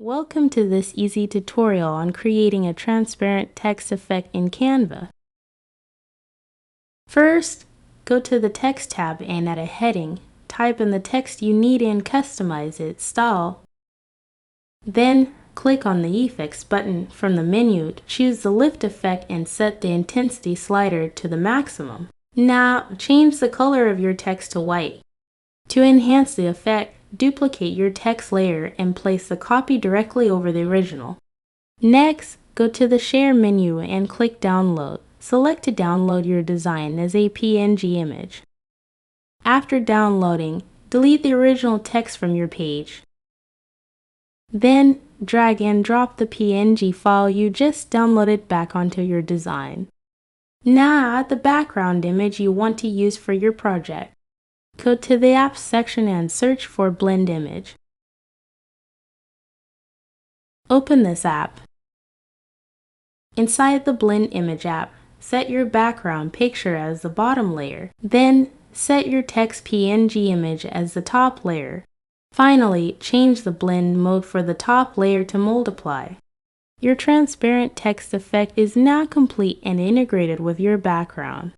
Welcome to this easy tutorial on creating a transparent text effect in Canva. First, go to the Text tab and add a heading. Type in the text you need and customize its style. Then, click on the Effects button from the menu. Choose the Lift effect and set the intensity slider to the maximum. Now, change the color of your text to white. To enhance the effect, duplicate your text layer and place the copy directly over the original. Next, go to the Share menu and click Download. Select to download your design as a PNG image. After downloading, delete the original text from your page. Then, drag and drop the PNG file you just downloaded back onto your design. Now add the background image you want to use for your project. Go to the Apps section and search for Blend Image. Open this app. Inside the Blend Image app, set your background picture as the bottom layer. Then, set your text PNG image as the top layer. Finally, change the blend mode for the top layer to multiply. Your transparent text effect is now complete and integrated with your background.